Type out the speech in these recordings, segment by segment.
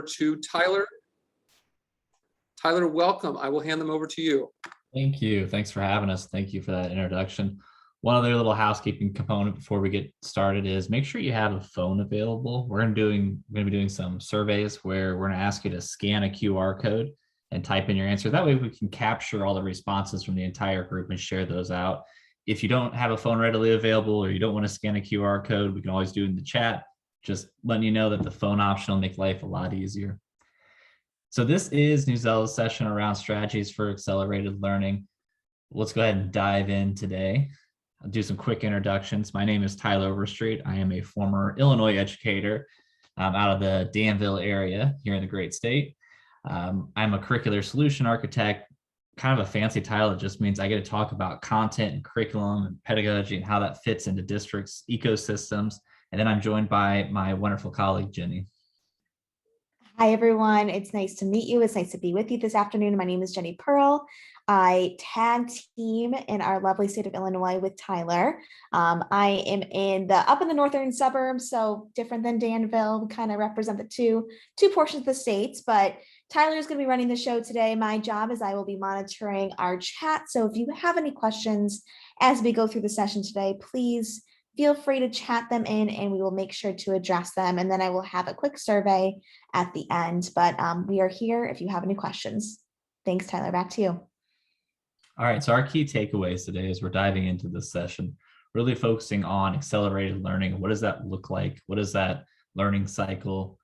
to Tyler. Tyler, welcome. I will hand them over to you. Thank you. Thanks for having us. Thank you for that introduction. One other little housekeeping component before we get started is make sure you have a phone available. We're going to be doing some surveys where we're going to ask you to scan a QR code and type in your answer. That way we can capture all the responses from the entire group and share those out. If you don't have a phone readily available or you don't want to scan a QR code, we can always do it in the chat. Just letting you know that the phone option will make life a lot easier. So this is Nuzella's session around strategies for accelerated learning. Let's go ahead and dive in today. I'll do some quick introductions. My name is Tyler Overstreet. I am a former Illinois educator out of the Danville area here in the great state. I'm a curricular solution architect, kind of a fancy title. It just means I get to talk about content and curriculum and pedagogy and how that fits into districts' ecosystems. And then I'm joined by my wonderful colleague, Jenny. Hi, everyone. It's nice to meet you. It's nice to be with you this afternoon. My name is Jenny Pearl. I tag team in our lovely state of Illinois with Tyler. I am up in the northern suburbs, so different than Danville. We kind of represent the two portions of the states, but Tyler is going to be running the show today. My job is I will be monitoring our chat. So if you have any questions as we go through the session today, please feel free to chat them in and we will make sure to address them. And then I will have a quick survey at the end, but we are here if you have any questions. Thanks, Tyler. Back to you. All right, so our key takeaways today as we're diving into this session, really focusing on accelerated learning. What does that look like? What does that learning cycle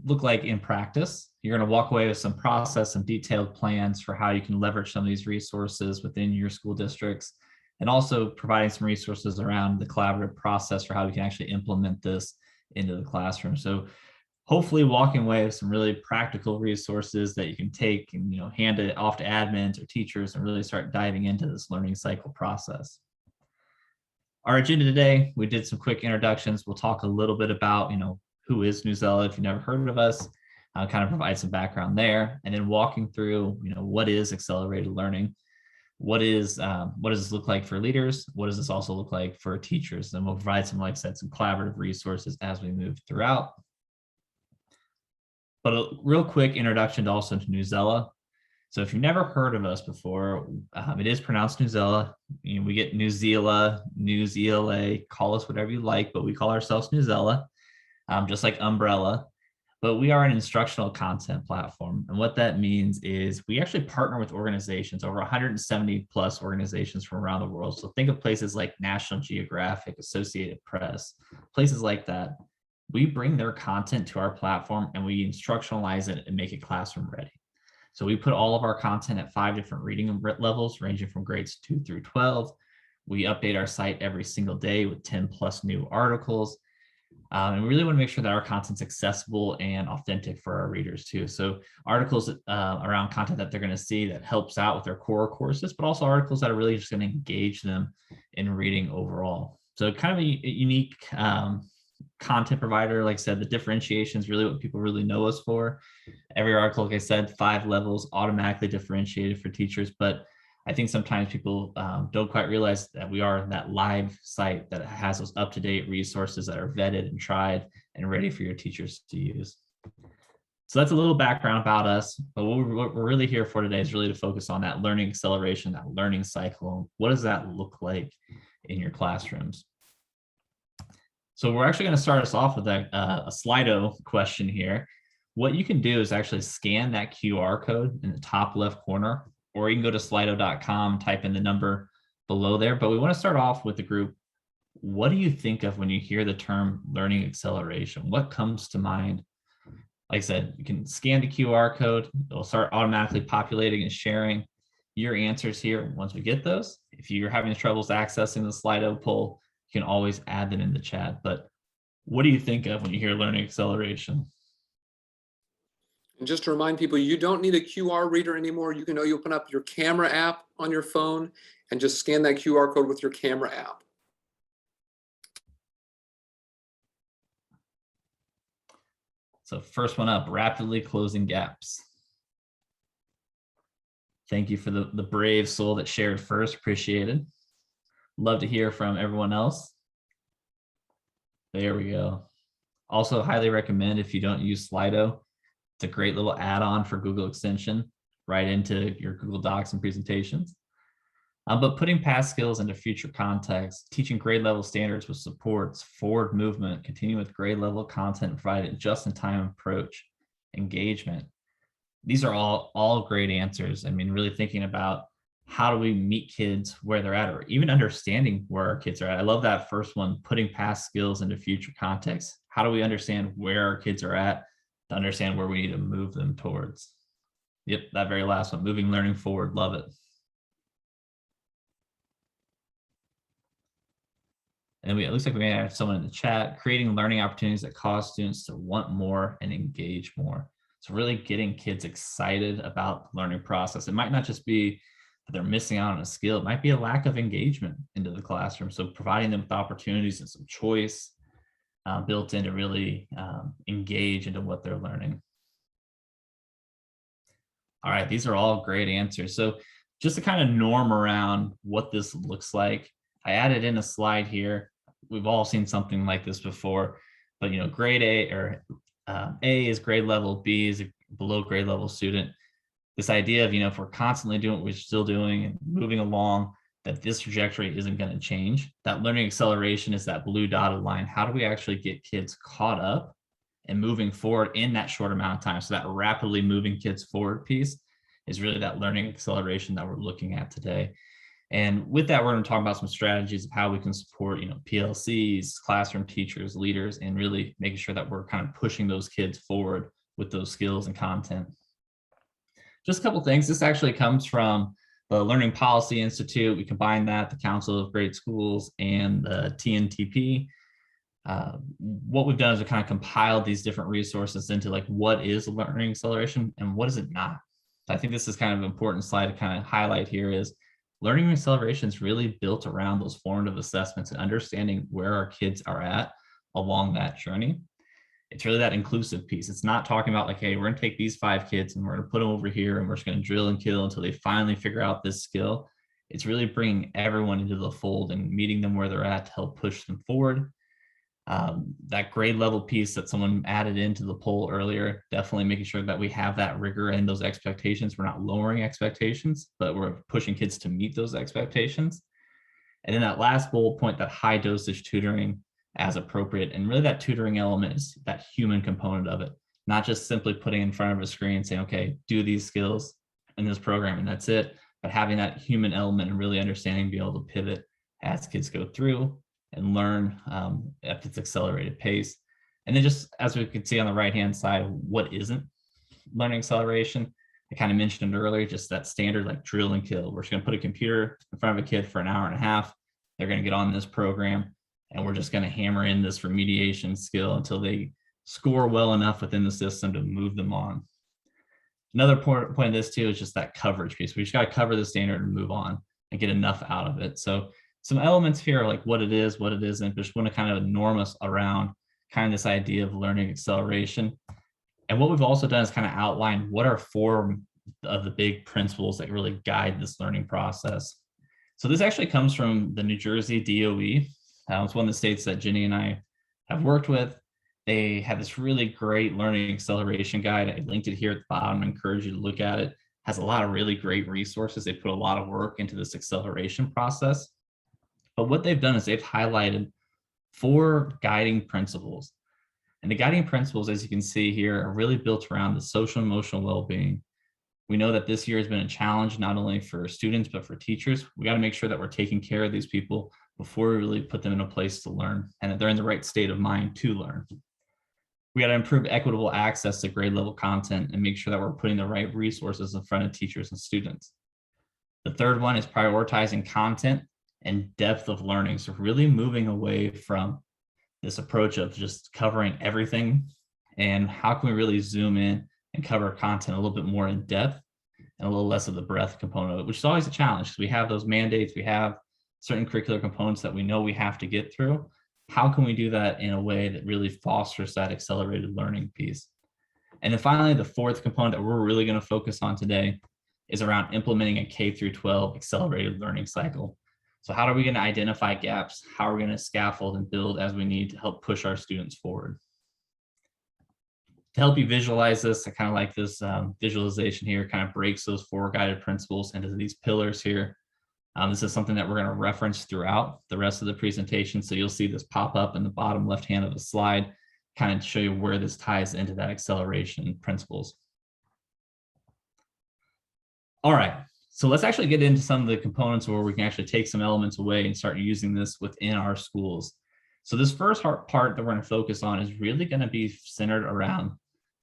look like in practice? You're going to walk away with some process and detailed plans for how you can leverage some of these resources within your school districts, and also providing some resources around the collaborative process for how we can actually implement this into the classroom. So hopefully walking away with some really practical resources that you can take and hand it off to admins or teachers and really start diving into this learning cycle process. Our agenda today, we did some quick introductions. We'll talk a little bit about who is Nuzella if you've never heard of us, kind of provide some background there, and then walking through what is accelerated learning. What does this look like for leaders? What does this also look like for teachers? And we'll provide some, like I said, some collaborative resources as we move throughout. But a real quick introduction to also to Nuzella. So if you've never heard of us before, it is pronounced Nuzella. We get Nuzela, Nuzela, call us whatever you like, but we call ourselves Nuzella, just like umbrella. But we are an instructional content platform. And what that means is we actually partner with organizations, over 170 plus organizations from around the world. So think of places like National Geographic, Associated Press, places like that. We bring their content to our platform and we instructionalize it and make it classroom ready. So we put all of our content at 5 different reading levels, ranging from grades 2 through 12. We update our site every single day with 10 plus new articles. And we really want to make sure that our content's accessible and authentic for our readers too. So articles around content that they're going to see that helps out with their core courses, but also articles that are really just going to engage them in reading overall. So kind of a unique content provider. Like I said, the differentiation is really what people really know us for. Every article, like I said, 5 levels automatically differentiated for teachers, but I think sometimes people don't quite realize that we are that live site that has those up-to-date resources that are vetted and tried and ready for your teachers to use. So that's a little background about us, but what we're really here for today is really to focus on that learning acceleration, that learning cycle. What does that look like in your classrooms? So we're actually going to start us off with a Slido question here. What you can do is actually scan that QR code in the top left corner, or you can go to slido.com, type in the number below there. But we want to start off with the group. What do you think of when you hear the term learning acceleration? What comes to mind? Like I said, you can scan the QR code. It'll start automatically populating and sharing your answers here once we get those. If you're having troubles accessing the Slido poll, you can always add them in the chat. But what do you think of when you hear learning acceleration? And just to remind people, you don't need a QR reader anymore. You can open up your camera app on your phone and just scan that QR code with your camera app. So first one up, rapidly closing gaps. Thank you for the brave soul that shared first, appreciated. Love to hear from everyone else. There we go. Also highly recommend, if you don't use Slido, It's a great little add-on for Google extension right into your Google Docs and presentations. But putting past skills into future context, teaching grade level standards with supports, forward movement, continue with grade level content provided just in time approach, engagement. These are all great answers. I mean, really thinking about how do we meet kids where they're at, or even understanding where our kids are at. I love that first one, putting past skills into future context. How do we understand where our kids are at to understand where we need to move them towards? Yep, that very last one, moving learning forward. Love it. And it looks like we may have someone in the chat, creating learning opportunities that cause students to want more and engage more. So really getting kids excited about the learning process. It might not just be that they're missing out on a skill. It might be a lack of engagement into the classroom. So providing them with opportunities and some choice built in to really engage into what they're learning. All right, these are all great answers. So just to kind of norm around what this looks like, I added in a slide here. We've all seen something like this before, but grade A or A is grade level, B is a below grade level student. This idea of, if we're constantly doing what we're still doing and moving along, that this trajectory isn't going to change. That learning acceleration is that blue dotted line. How do we actually get kids caught up and moving forward in that short amount of time? So that rapidly moving kids forward piece is really that learning acceleration that we're looking at today. And with that, we're going to talk about some strategies of how we can support, PLCs, classroom teachers, leaders, and really making sure that we're kind of pushing those kids forward with those skills and content. Just a couple things. This actually comes from the Learning Policy Institute. We combine that, the Council of Great Schools, and the TNTP. What we've done is we kind of compiled these different resources into like what is learning acceleration and what is it not. So I think this is kind of an important slide to kind of highlight here is learning acceleration is really built around those formative assessments and understanding where our kids are at along that journey. It's really that inclusive piece. It's not talking about like, hey, we're going to take these 5 kids and we're going to put them over here and we're just going to drill and kill until they finally figure out this skill. It's really bringing everyone into the fold and meeting them where they're at to help push them forward. That grade level piece that someone added into the poll earlier, definitely making sure that we have that rigor and those expectations. We're not lowering expectations, but we're pushing kids to meet those expectations. And then that last bullet point, that high dosage tutoring as appropriate. And really that tutoring element is that human component of it, not just simply putting in front of a screen and saying, okay, do these skills in this program and that's it, but having that human element and really understanding, be able to pivot as kids go through and learn at its accelerated pace. And then just as we could see on the right-hand side, what isn't learning acceleration? I kind of mentioned it earlier, just that standard like drill and kill. We're just going to put a computer in front of a kid for an hour and a half. They're going to get on this program and we're just going to hammer in this remediation skill until they score well enough within the system to move them on. Another point of this too is just that coverage piece. We just got to cover the standard and move on and get enough out of it. So some elements here like what it is, what it isn't, but just want to kind of norm us around kind of this idea of learning acceleration. And what we've also done is kind of outline what are 4 of the big principles that really guide this learning process. So this actually comes from the New Jersey DOE. It's one of the states that Jenny and I have worked with. They have this really great learning acceleration guide. I linked it here at the bottom. I encourage you to look at it. It has a lot of really great resources. They put a lot of work into this acceleration process. But what they've done is they've highlighted 4 guiding principles. And the guiding principles, as you can see here, are really built around the social and emotional well-being. We know that this year has been a challenge, not only for students, but for teachers. We got to make sure that we're taking care of these people before we really put them in a place to learn and that they're in the right state of mind to learn. We got to improve equitable access to grade level content and make sure that we're putting the right resources in front of teachers and students. The third one is prioritizing content and depth of learning. So really moving away from this approach of just covering everything and how can we really zoom in and cover content a little bit more in depth and a little less of the breadth component of it, which is always a challenge because we have those mandates, we have certain curricular components that we know we have to get through. How can we do that in a way that really fosters that accelerated learning piece? And then finally, the 4th component that we're really going to focus on today is around implementing a K-12 accelerated learning cycle. So how are we going to identify gaps? How are we going to scaffold and build as we need to help push our students forward? To help you visualize this, I kind of like this visualization here, kind of breaks those 4 guided principles into these pillars here. This is something that we're going to reference throughout the rest of the presentation. So you'll see this pop up in the bottom left hand of the slide, kind of show you where this ties into that acceleration principles. All right, so let's actually get into some of the components where we can actually take some elements away and start using this within our schools. So this first part that we're going to focus on is really going to be centered around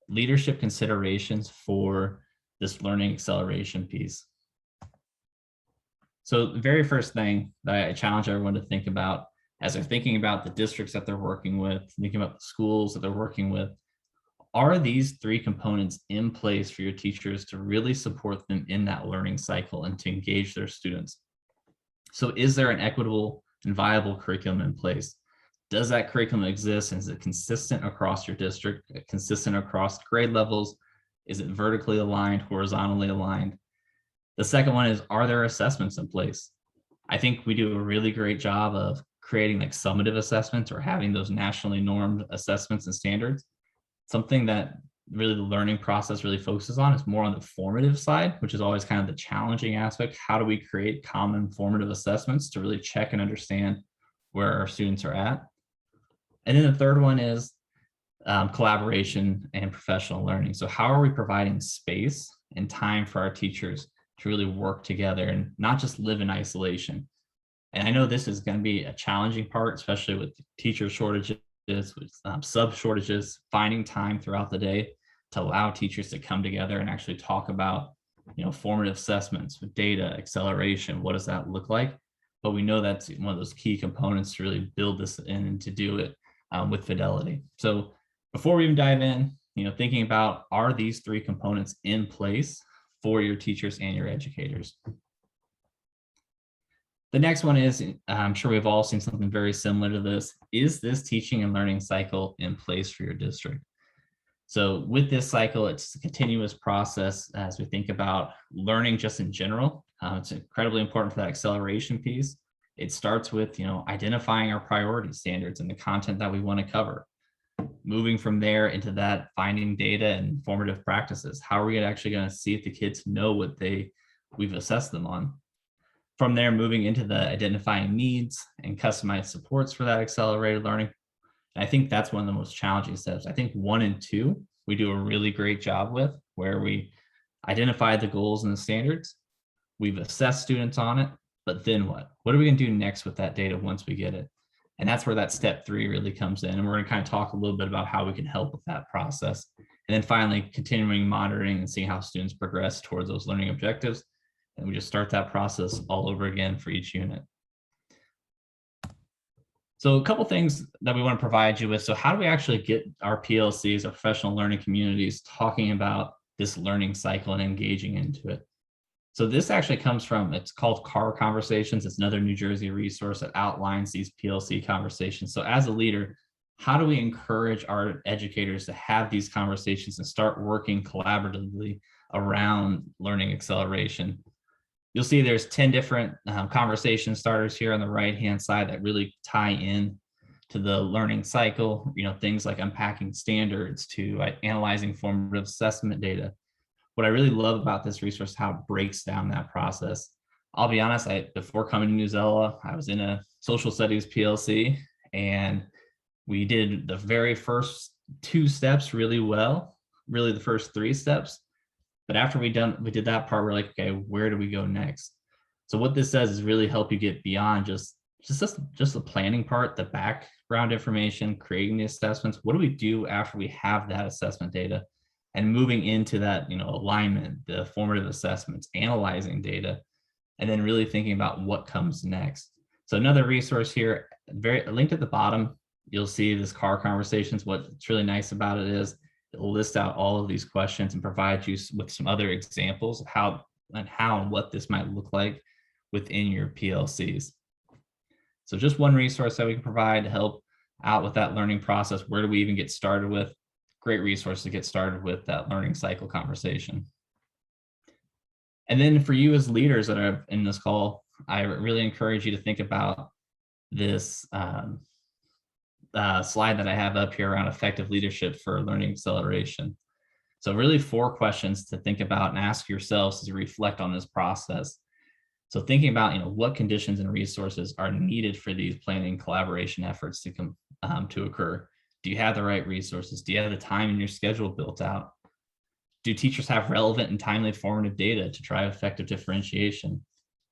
leadership considerations for this learning acceleration piece. So the very first thing that I challenge everyone to think about as they're thinking about the districts that they're working with, thinking about the schools that they're working with, are these 3 components in place for your teachers to really support them in that learning cycle and to engage their students? So is there an equitable and viable curriculum in place? Does that curriculum exist, and is it consistent across your district, consistent across grade levels? Is it vertically aligned, horizontally aligned? The second one is, are there assessments in place? I think we do a really great job of creating like summative assessments or having those nationally normed assessments and standards. Something that really the learning process really focuses on is more on the formative side, which is always kind of the challenging aspect. How do we create common formative assessments to really check and understand where our students are at? And then the third one is collaboration and professional learning. So how are we providing space and time for our teachers to really work together and not just live in isolation? And I know this is going to be a challenging part, especially with teacher shortages, with sub shortages, finding time throughout the day to allow teachers to come together and actually talk about, formative assessments with data, acceleration. What does that look like? But we know that's one of those key components to really build this in and to do it with fidelity. So before we even dive in, thinking about, are these 3 components in place for your teachers and your educators? The next one is, I'm sure we've all seen something very similar to this. Is this teaching and learning cycle in place for your district? So with this cycle, it's a continuous process as we think about learning just in general. It's incredibly important for that acceleration piece. It starts with, identifying our priority standards and the content that we want to cover. Moving from there into that, finding data and formative practices. How are we actually going to see if the kids know what we've assessed them on? From there, moving into the identifying needs and customized supports for that accelerated learning. And I think that's one of the most challenging steps. I think 1 and 2, we do a really great job with, where we identify the goals and the standards. We've assessed students on it, but then what? What are we going to do next with that data once we get it? And that's where that step 3 really comes in. And we're going to kind of talk a little bit about how we can help with that process. And then finally, continuing monitoring and seeing how students progress towards those learning objectives. And we just start that process all over again for each unit. So a couple things that we want to provide you with. So how do we actually get our PLCs, our professional learning communities, talking about this learning cycle and engaging into it? So this actually comes from, it's called CAR Conversations. It's another New Jersey resource that outlines these PLC conversations. So as a leader, how do we encourage our educators to have these conversations and start working collaboratively around learning acceleration? You'll see there's 10 different conversation starters here on the right-hand side that really tie in to the learning cycle, things like unpacking standards to analyzing formative assessment data. What I really love about this resource is how it breaks down that process. I'll be honest, before coming to Newsella, I was in a social studies PLC, and we did the very first 2 steps really well, really the first 3 steps. But after we did that part, we're like, okay, where do we go next? So what this does is really help you get beyond just the planning part, the background information, creating the assessments. What do we do after we have that assessment data? And moving into that, alignment, the formative assessments, analyzing data, and then really thinking about what comes next. So another resource here, linked at the bottom, you'll see this CAR Conversations. What's really nice about it is it'll list out all of these questions and provide you with some other examples of how and what this might look like within your PLCs. So just one resource that we can provide to help out with that learning process. Where do we even get started with? Great resource to get started with that learning cycle conversation. And then for you as leaders that are in this call, I really encourage you to think about this slide that I have up here around effective leadership for learning acceleration. So really 4 questions to think about and ask yourselves as you reflect on this process. So thinking about, what conditions and resources are needed for these planning and collaboration efforts to occur. Do you have the right resources? Do you have the time in your schedule built out? Do teachers have relevant and timely formative data to drive effective differentiation?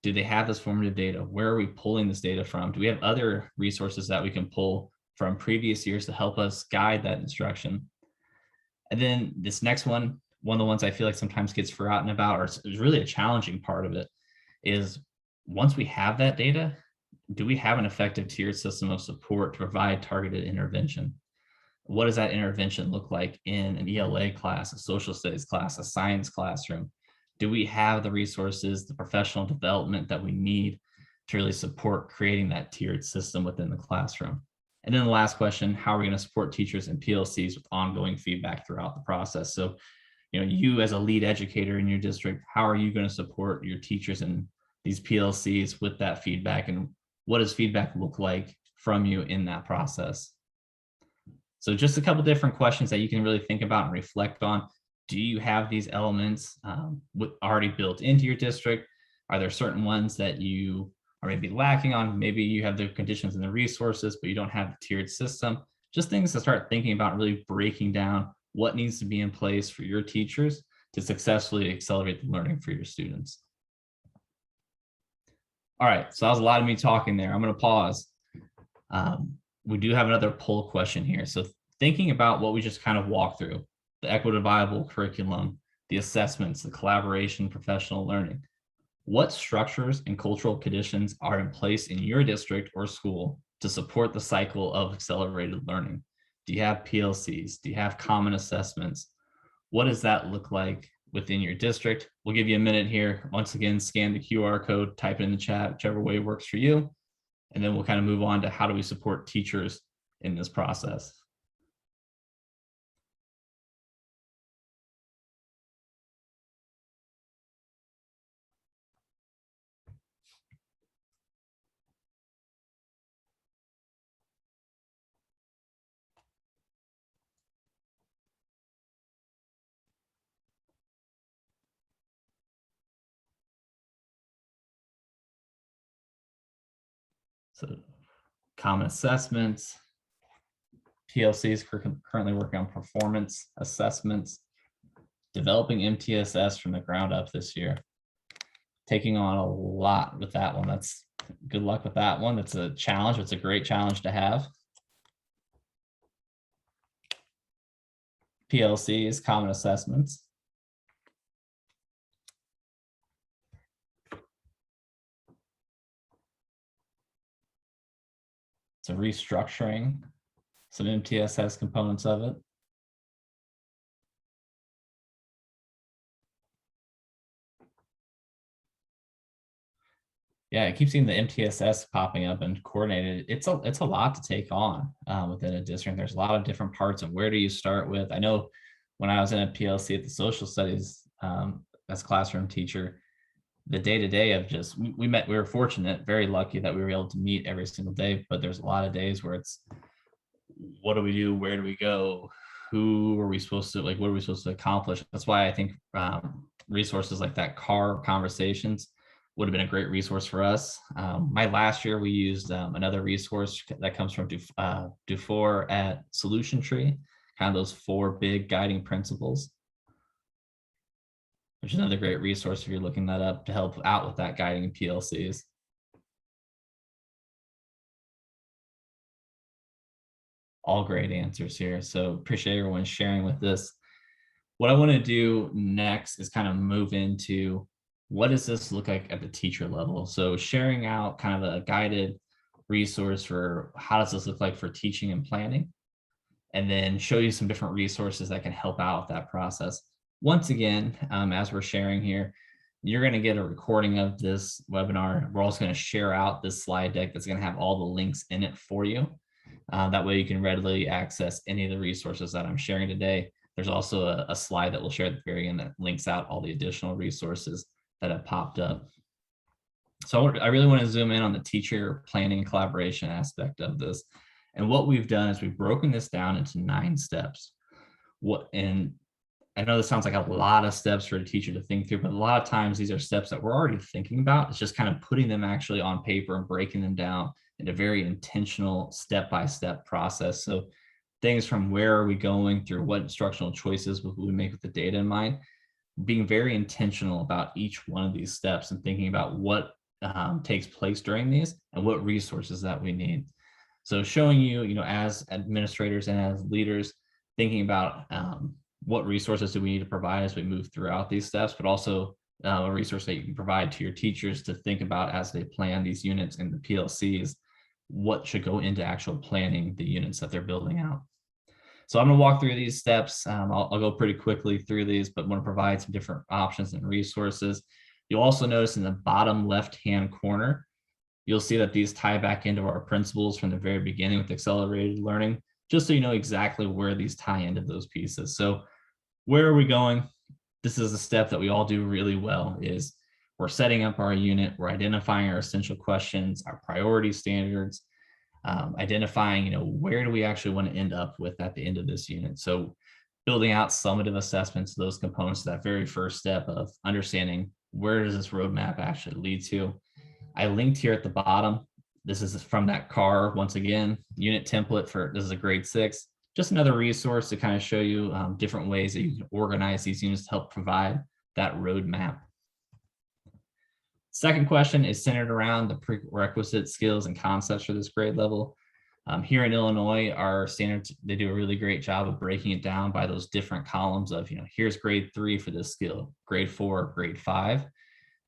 Do they have this formative data? Where are we pulling this data from? Do we have other resources that we can pull from previous years to help us guide that instruction? And then this next one of the ones I feel like sometimes gets forgotten about, or is really a challenging part of it, is once we have that data, do we have an effective tiered system of support to provide targeted intervention? What does that intervention look like in an ELA class, a social studies class, a science classroom? Do we have the resources, the professional development that we need to really support creating that tiered system within the classroom? And then the last question, how are we going to support teachers and PLCs with ongoing feedback throughout the process? So, you as a lead educator in your district, how are you going to support your teachers and these PLCs with that feedback? And what does feedback look like from you in that process? So just a couple different questions that you can really think about and reflect on. Do you have these elements already built into your district? Are there certain ones that you are maybe lacking on? Maybe you have the conditions and the resources, but you don't have the tiered system. Just things to start thinking about, really breaking down what needs to be in place for your teachers to successfully accelerate the learning for your students. All right, so that was a lot of me talking there. I'm going to pause. We do have another poll question here. So thinking about what we just kind of walked through, the equitable curriculum, the assessments, the collaboration, professional learning, what structures and cultural conditions are in place in your district or school to support the cycle of accelerated learning? Do you have PLCs? Do you have common assessments? What does that look like within your district? We'll give you a minute here. Once again, scan the QR code, type it in the chat, whichever way works for you. And then we'll kind of move on to how do we support teachers in this process. So common assessments, PLCs currently working on performance assessments, developing MTSS from the ground up this year. Taking on a lot with that one. That's good luck with that one. That's a challenge. It's a great challenge to have. PLCs, common assessments. So restructuring some MTSS components of it. Yeah, I keep seeing the MTSS popping up and coordinated. It's a lot to take on within a district. There's a lot of different parts, and where do you start with? I know when I was in a PLC at the social studies as a classroom teacher, the day-to-day of just we were fortunate, very lucky that we were able to meet every single day. But there's a lot of days where it's, what do we do? Where do we go? Who are we supposed to, like, what are we supposed to accomplish? That's why I think resources like that CAR conversations would have been a great resource for us. My last year, we used another resource that comes from Dufour at Solution Tree, kind of those 4 big guiding principles, which is another great resource if you're looking that up to help out with that guiding PLCs. All great answers here. So appreciate everyone sharing with this. What I want to do next is kind of move into, what does this look like at the teacher level? So sharing out kind of a guided resource for how does this look like for teaching and planning, and then show you some different resources that can help out with that process. Once again, as we're sharing here, you're going to get a recording of this webinar. We're also going to share out this slide deck that's going to have all the links in it for you. That way you can readily access any of the resources that I'm sharing today. There's also a slide that we'll share at the very end that links out all the additional resources that have popped up. So I really want to zoom in on the teacher planning and collaboration aspect of this. And what we've done is we've broken this down into 9 steps. And I know this sounds like a lot of steps for a teacher to think through, but a lot of times these are steps that we're already thinking about. It's just kind of putting them actually on paper and breaking them down in a very intentional step-by-step process. So things from where are we going through, what instructional choices will we make with the data in mind, being very intentional about each one of these steps and thinking about what takes place during these and what resources that we need. So showing you, as administrators and as leaders, thinking about what resources do we need to provide as we move throughout these steps, but also a resource that you can provide to your teachers to think about as they plan these units in the PLCs, what should go into actual planning the units that they're building out. So I'm going to walk through these steps. I'll go pretty quickly through these, but want to provide some different options and resources. You'll also notice in the bottom left-hand corner, you'll see that these tie back into our principles from the very beginning with accelerated learning, just so you know exactly where these tie into those pieces. So where are we going? This is a step that we all do really well, is we're setting up our unit, we're identifying our essential questions, our priority standards, identifying, where do we actually want to end up with at the end of this unit. So building out summative assessments, those components, that very first step of understanding where does this roadmap actually lead to. I linked here at the bottom. This is from that CAR, once again, unit template for, this is a grade 6, just another resource to kind of show you different ways that you can organize these units to help provide that roadmap. Second question is centered around the prerequisite skills and concepts for this grade level. Here in Illinois, our standards, they do a really great job of breaking it down by those different columns of, here's grade 3 for this skill, grade 4, grade 5.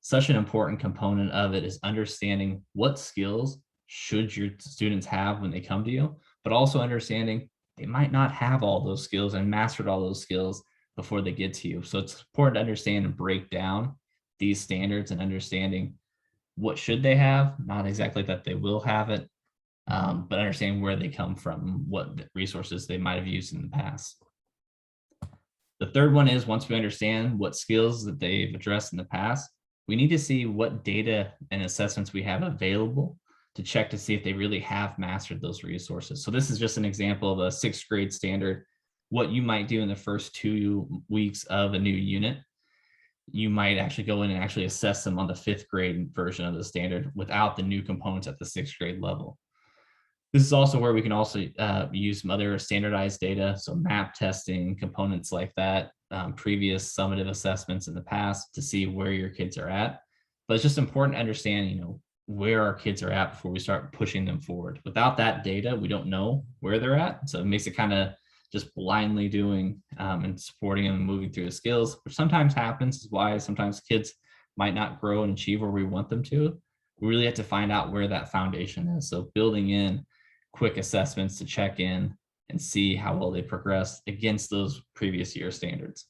Such an important component of it is understanding what skills should your students have when they come to you, but also understanding they might not have all those skills and mastered all those skills before they get to you. So it's important to understand and break down these standards and understanding what should they have, not exactly that they will have it, but understanding where they come from, what resources they might have used in the past. The third one is, once we understand what skills that they've addressed in the past, we need to see what data and assessments we have available to check to see if they really have mastered those resources. So this is just an example of a 6th grade standard. What you might do in the first 2 weeks of a new unit, you might actually go in and actually assess them on the 5th grade version of the standard without the new components at the 6th grade level. This is also where we can also use some other standardized data, so map testing, components like that, previous summative assessments in the past to see where your kids are at. But it's just important to understand, where our kids are at before we start pushing them forward. Without that data, we don't know where they're at. So it makes it kind of just blindly doing and supporting them and moving through the skills, which sometimes happens, is why sometimes kids might not grow and achieve where we want them to. We really have to find out where that foundation is. So building in quick assessments to check in and see how well they progress against those previous year standards.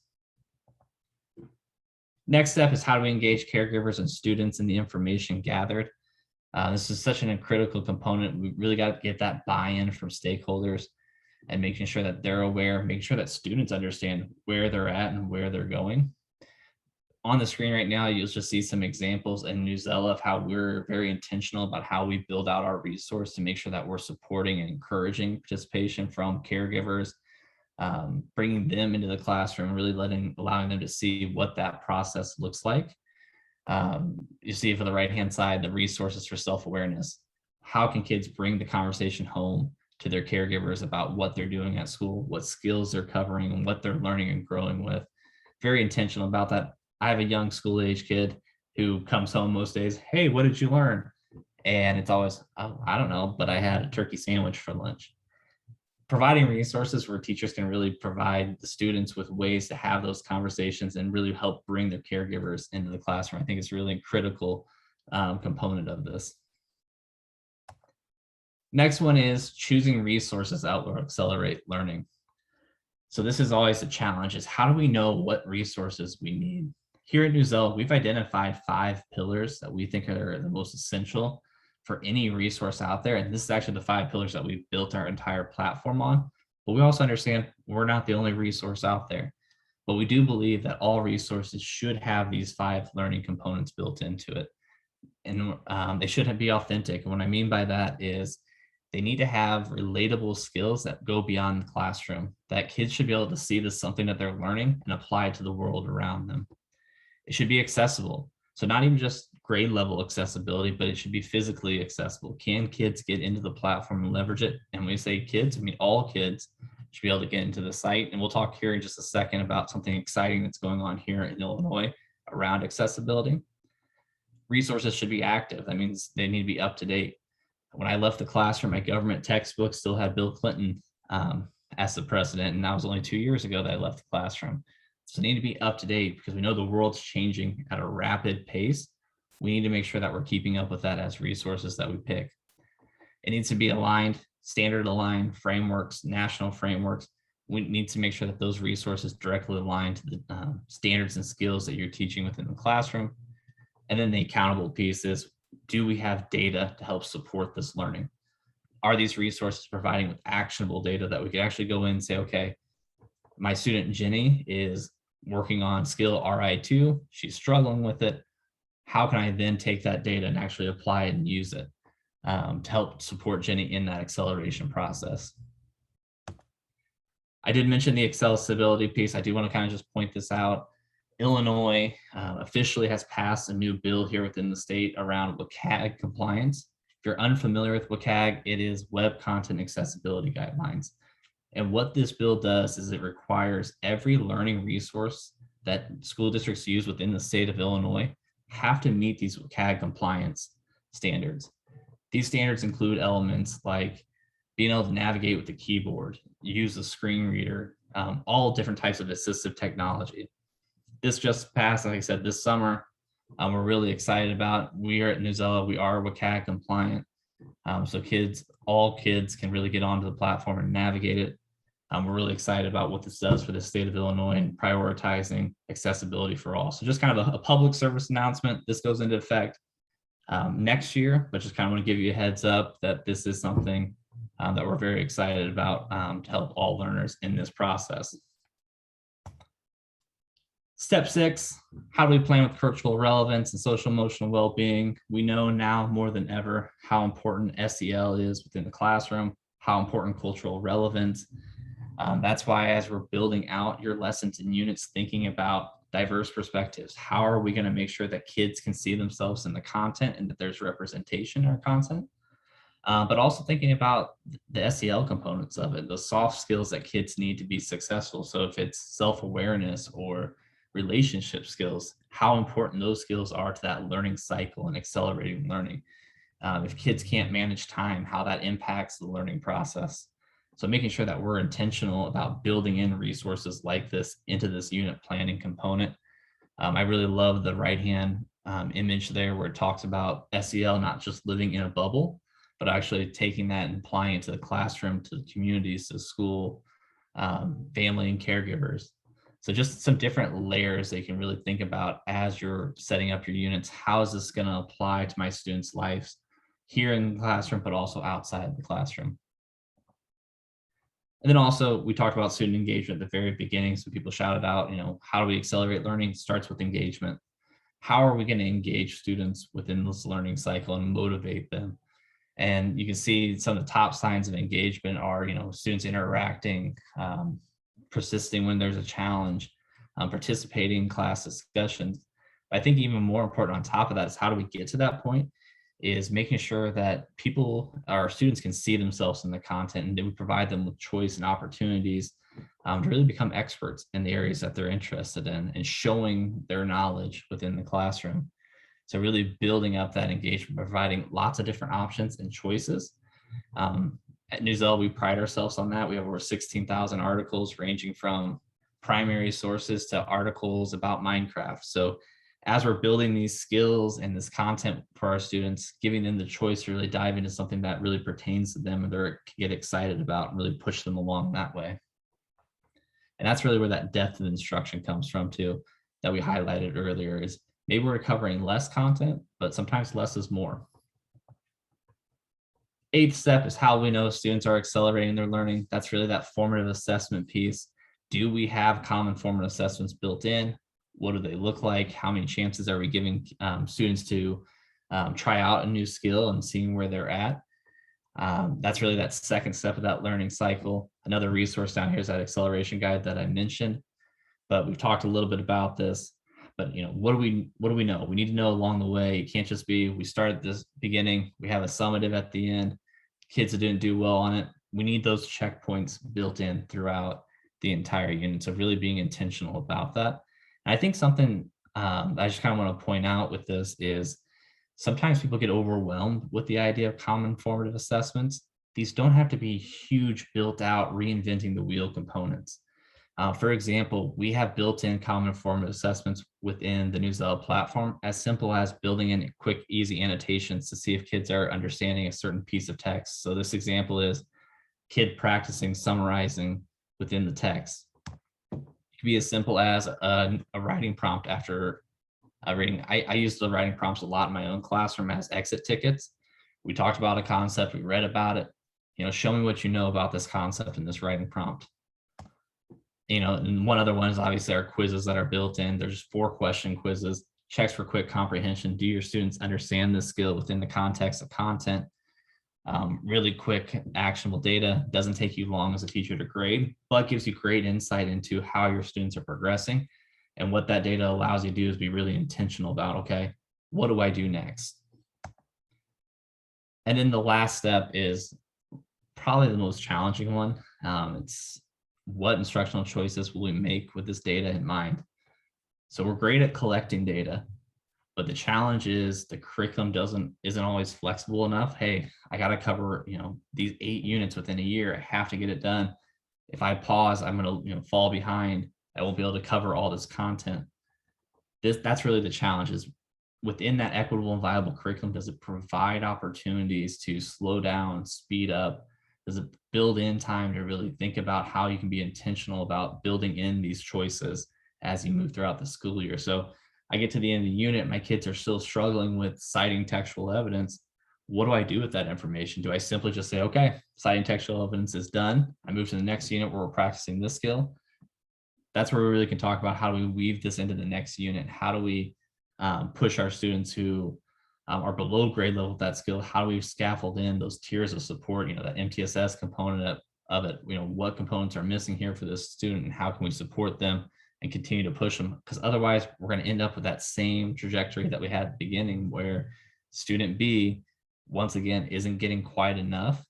Next step is, how do we engage caregivers and students in the information gathered? This is such a critical component. We really got to get that buy-in from stakeholders and making sure that they're aware, making sure that students understand where they're at and where they're going. On the screen right now, you'll just see some examples in Newsela of how we're very intentional about how we build out our resource to make sure that we're supporting and encouraging participation from caregivers, bringing them into the classroom, really allowing them to see what that process looks like. You see for the right-hand side, the resources for self-awareness. How can kids bring the conversation home to their caregivers about what they're doing at school, what skills they're covering, and what they're learning and growing with? Very intentional about that. I have a young school age kid who comes home most days, hey, what did you learn? And it's always, oh, I don't know, but I had a turkey sandwich for lunch. Providing resources where teachers can really provide the students with ways to have those conversations and really help bring their caregivers into the classroom, I think is really a critical component of this. Next one is choosing resources that will accelerate learning. So this is always a challenge, is how do we know what resources we need? Here at Newsela, we've identified 5 pillars that we think are the most essential for any resource out there. And this is actually the 5 pillars that we've built our entire platform on. But we also understand we're not the only resource out there. But we do believe that all resources should have these 5 learning components built into it. And they should be authentic. And what I mean by that is They need to have relatable skills that go beyond the classroom, that kids should be able to see this as something that they're learning and apply to the world around them. It should be accessible. So not even just grade level accessibility, but it should be physically accessible. Can kids get into the platform and leverage it? And when we say kids, I mean all kids should be able to get into the site. And we'll talk here in just a second about something exciting that's going on here in Illinois around accessibility. Resources should be active. That means they need to be up to date. When I left the classroom, my government textbook still had Bill Clinton as the president, and that was only 2 years ago that I left the classroom. So they need to be up to date because we know the world's changing at a rapid pace. We need to make sure that we're keeping up with that as resources that we pick. It needs to be aligned, standard aligned frameworks, national frameworks. We need to make sure that those resources directly align to the standards and skills that you're teaching within the classroom. And then the accountable piece is, do we have data to help support this learning? Are these resources providing with actionable data that we can actually go in and say, okay, my student Jenny is working on skill RI2, she's struggling with it. How can I then take that data and actually apply it and use it to help support Jenny in that acceleration process? I did mention the accessibility piece. I do want to kind of just point this out. Illinois officially has passed a new bill here within the state around WCAG compliance. If you're unfamiliar with WCAG, it is Web Content Accessibility Guidelines. And what this bill does is it requires every learning resource that school districts use within the state of Illinois have to meet these WCAG compliance standards. These standards include elements like being able to navigate with the keyboard, use the screen reader, all different types of assistive technology. This just passed, like I said, this summer. We're really excited about. We are at Newsella, we are WCAG compliant. So all kids can really get onto the platform and navigate it. We're really excited about what this does for the state of Illinois and prioritizing accessibility for all. So just kind of a public service announcement. This goes into effect next year, but just kind of want to give you a heads up that this is something that we're very excited about to help all learners in this process. Step 6, how do we plan with cultural relevance and social emotional well-being? We know now more than ever how important SEL is within the classroom, how important cultural relevance. That's why as we're building out your lessons and units, thinking about diverse perspectives, how are we going to make sure that kids can see themselves in the content and that there's representation in our content? But also thinking about the SEL components of it, the soft skills that kids need to be successful. So if it's self-awareness or relationship skills, how important those skills are to that learning cycle and accelerating learning. If kids can't manage time, how that impacts the learning process. So making sure that we're intentional about building in resources like this into this unit planning component. I really love the right-hand image there where it talks about SEL not just living in a bubble, but actually taking that and applying it to the classroom, to the communities, to school, family, and caregivers. So just some different layers that you can really think about as you're setting up your units. How is this going to apply to my students' lives here in the classroom, but also outside the classroom? And then also we talked about student engagement at the very beginning. So people shouted out, how do we accelerate learning? It starts with engagement. How are we going to engage students within this learning cycle and motivate them? And you can see some of the top signs of engagement are, students interacting, persisting when there's a challenge, participating in class discussions. But I think even more important on top of that is how do we get to that point is making sure that our students can see themselves in the content and that we provide them with choice and opportunities to really become experts in the areas that they're interested in and showing their knowledge within the classroom. So really building up that engagement, providing lots of different options and choices. At Newsella, we pride ourselves on that. We have over 16,000 articles ranging from primary sources to articles about Minecraft. So as we're building these skills and this content for our students, giving them the choice to really dive into something that really pertains to them and they get excited about and really push them along that way. And that's really where that depth of instruction comes from too, that we highlighted earlier is maybe we're covering less content, but sometimes less is more. 8th step is how we know students are accelerating their learning. That's really that formative assessment piece. Do we have common formative assessments built in? What do they look like? How many chances are we giving students to try out a new skill and seeing where they're at? That's really that second step of that learning cycle. Another resource down here is that acceleration guide that I mentioned, but we've talked a little bit about this. But what do we know? We need to know along the way. It can't just be we start at this beginning, we have a summative at the end, kids that didn't do well on it. We need those checkpoints built in throughout the entire unit. So really being intentional about that. And I think something I just kind of want to point out with this is sometimes people get overwhelmed with the idea of common formative assessments. These don't have to be huge, built out, reinventing the wheel components. For example, we have built-in common formative assessments within the Newsletter platform, as simple as building in quick, easy annotations to see if kids are understanding a certain piece of text. So this example is kid practicing summarizing within the text. It could be as simple as a writing prompt after reading. I use the writing prompts a lot in my own classroom as exit tickets. We talked about a concept, we read about it. Show me what you know about this concept in this writing prompt. And one other one is obviously our quizzes that are built in. There's 4-question quizzes, checks for quick comprehension. Do your students understand this skill within the context of content? Really quick, actionable data. Doesn't take you long as a teacher to grade, but gives you great insight into how your students are progressing. And what that data allows you to do is be really intentional about, okay, what do I do next? And then the last step is probably the most challenging one. It's what instructional choices will we make with this data in mind? So we're great at collecting data, but the challenge is the curriculum isn't always flexible enough. Hey, I got to cover, these 8 units within a year. I have to get it done. If I pause, I'm going to, fall behind. I won't be able to cover all this content. That's really the challenge is within that equitable and viable curriculum, does it provide opportunities to slow down, speed up? Does it build in time to really think about how you can be intentional about building in these choices as you move throughout the school year? So I get to the end of the unit, my kids are still struggling with citing textual evidence. What do I do with that information? Do I simply just say, okay, citing textual evidence is done. I move to the next unit where we're practicing this skill. That's where we really can talk about how do we weave this into the next unit? How do we push our students who are below grade level with that skill? How do we scaffold in those tiers of support, that MTSS component of it? What components are missing here for this student and how can we support them and continue to push them? Because otherwise we're going to end up with that same trajectory that we had at the beginning where student B, once again, isn't getting quite enough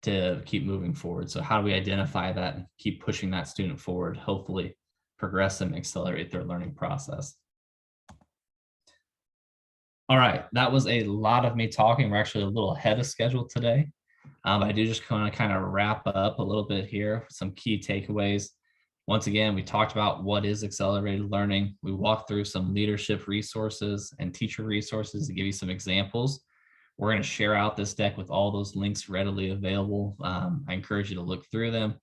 to keep moving forward. So how do we identify that and keep pushing that student forward, hopefully progress them, accelerate their learning process? All right, that was a lot of me talking. We're actually a little ahead of schedule today. I do just want to kind of wrap up a little bit here, some key takeaways. Once again, we talked about what is accelerated learning. We walked through some leadership resources and teacher resources to give you some examples. We're going to share out this deck with all those links readily available. I encourage you to look through them.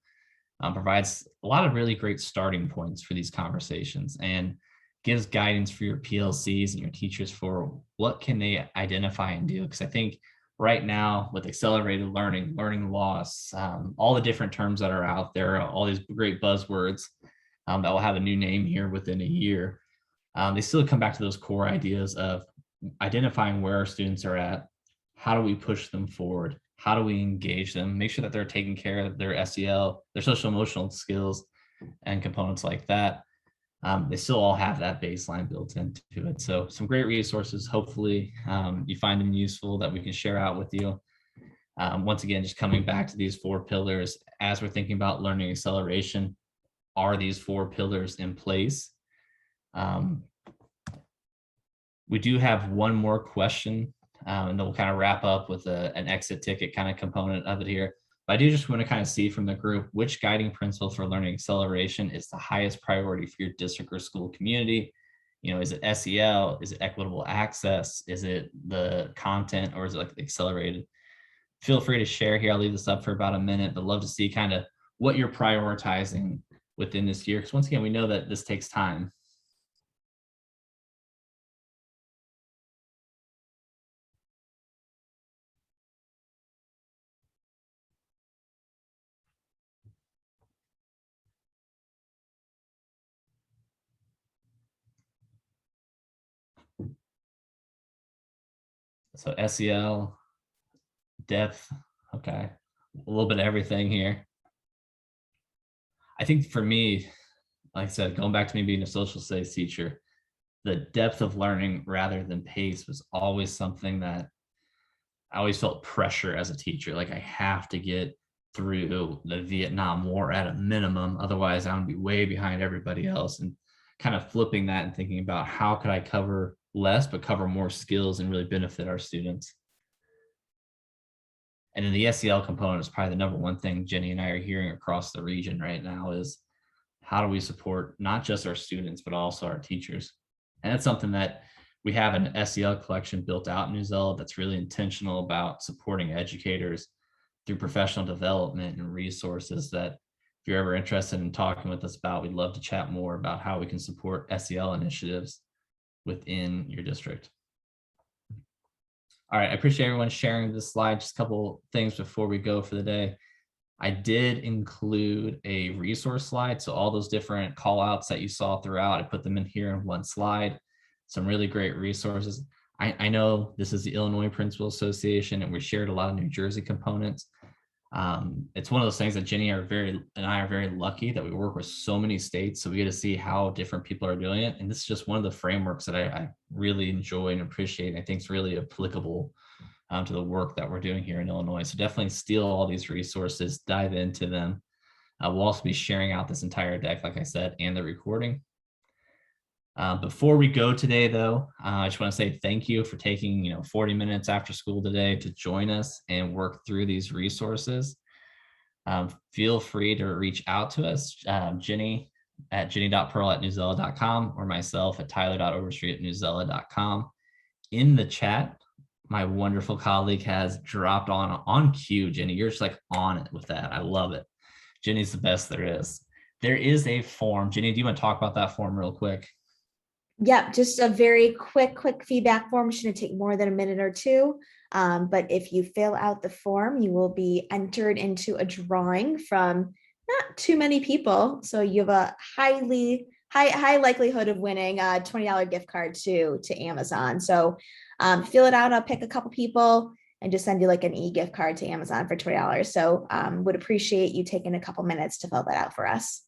Provides a lot of really great starting points for these conversations and gives guidance for your PLCs and your teachers for what can they identify and do. Because I think right now with accelerated learning, learning loss, all the different terms that are out there, all these great buzzwords that will have a new name here within a year, they still come back to those core ideas of identifying where our students are at, how do we push them forward, how do we engage them, make sure that they're taking care of their SEL, their social emotional skills and components like that. They still all have that baseline built into it. So some great resources. Hopefully you find them useful that we can share out with you. Once again, just coming back to these 4 pillars, as we're thinking about learning acceleration, are these 4 pillars in place? We do have one more question, and then we'll kind of wrap up with an exit ticket kind of component of it here. But I do just want to kind of see from the group, which guiding principle for learning acceleration is the highest priority for your district or school community? Is it SEL? Is it equitable access? Is it the content, or is it like accelerated? Feel free to share here. I'll leave this up for about a minute, but love to see kind of what you're prioritizing within this year. Because once again, we know that this takes time. So SEL, depth Okay. A little bit of everything here. I think for me, like I said, going back to me being a social studies teacher, the depth of learning rather than pace was always something that I always felt pressure as a teacher. Like I have to get through the Vietnam War at a minimum. Otherwise, I'm gonna be way behind everybody else. And kind of flipping that and thinking about how could I cover less, but cover more skills and really benefit our students. And then the SEL component is probably the number one thing Jenny and I are hearing across the region right now is how do we support not just our students, but also our teachers? And that's something that we have an SEL collection built out in New Zealand that's really intentional about supporting educators through professional development and resources that if you're ever interested in talking with us about, we'd love to chat more about how we can support SEL initiatives within your district. All right, I appreciate everyone sharing this slide. Just a couple things before we go for the day. I did include a resource slide. So all those different call outs that you saw throughout, I put them in here in one slide. Some really great resources. I know this is the Illinois Principal Association and we shared a lot of New Jersey components. It's one of those things that Jenny and I are very lucky that we work with so many states. So we get to see how different people are doing it. And this is just one of the frameworks that I really enjoy and appreciate. And I think it's really applicable to the work that we're doing here in Illinois. So definitely steal all these resources, dive into them. We'll also be sharing out this entire deck, like I said, and the recording. Before we go today, though, I just want to say thank you for taking 40 minutes after school today to join us and work through these resources. Feel free to reach out to us, Jenny at jenny.pearl@newzella.com or myself at tyler.overstreet@newzella.com. In the chat, my wonderful colleague has dropped on cue. Jenny, you're just like on it with that. I love it. Jenny's the best there is. There is a form. Jenny, do you want to talk about that form real quick? Yep, just a very quick feedback form. Shouldn't take more than a minute or two. But if you fill out the form, you will be entered into a drawing from not too many people. So you have a high likelihood of winning a $20 gift card to Amazon. So fill it out. I'll pick a couple people and just send you like an e-gift card to Amazon for $20. So would appreciate you taking a couple minutes to fill that out for us.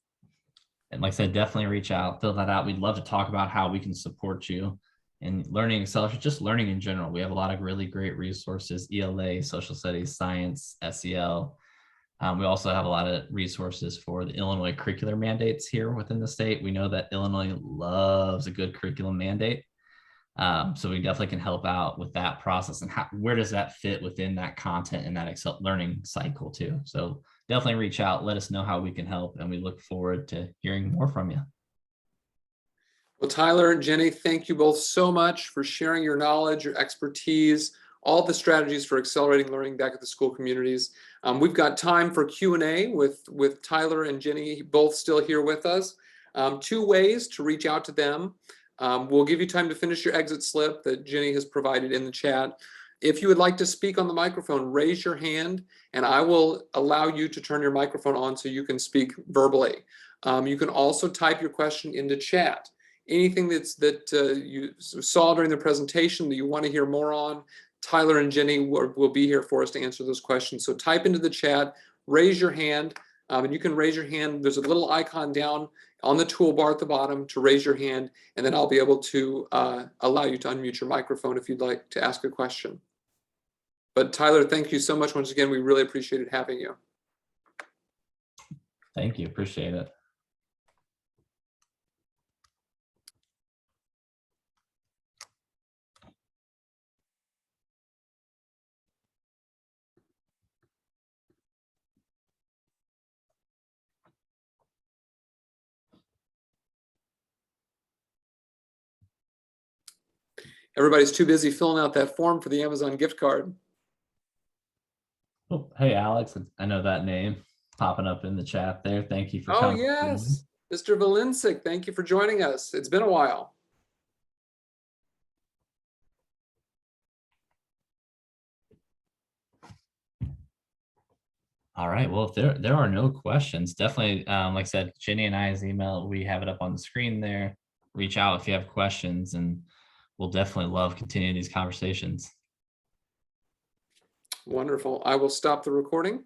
And like I said, definitely reach out, fill that out. We'd love to talk about how we can support you in learning acceleration, just learning in general. We have a lot of really great resources, ELA, social studies, science, SEL. We also have a lot of resources for the Illinois curricular mandates here within the state. We know that Illinois loves a good curriculum mandate. So we definitely can help out with that process and where does that fit within that content and that learning cycle too. So definitely reach out, let us know how we can help, and we look forward to hearing more from you. Well, Tyler and Jenny, thank you both so much for sharing your knowledge, your expertise, all the strategies for accelerating learning back at the school communities. We've got time for Q&A with Tyler and Jenny both still here with us. 2 ways to reach out to them. We'll give you time to finish your exit slip that Jenny has provided in the chat. If you would like to speak on the microphone, raise your hand and I will allow you to turn your microphone on so you can speak verbally. You can also type your question into chat. Anything that you saw during the presentation that you want to hear more on, Tyler and Jenny will be here for us to answer those questions. So type into the chat, raise your hand, and you can raise your hand. There's a little icon down on the toolbar at the bottom to raise your hand, and then I'll be able to allow you to unmute your microphone if you'd like to ask a question. But Tyler, thank you so much once again. We really appreciated having you. Thank you, appreciate it. Everybody's too busy filling out that form for the Amazon gift card. Oh, hey, Alex, I know that name popping up in the chat there. Thank you for coming. Oh, yes. Mr. Valencic, thank you for joining us. It's been a while. All right. Well, if there are no questions, definitely, like I said, Jenny and I's email, we have it up on the screen there. Reach out if you have questions, and we'll definitely love continuing these conversations. Wonderful. I will stop the recording.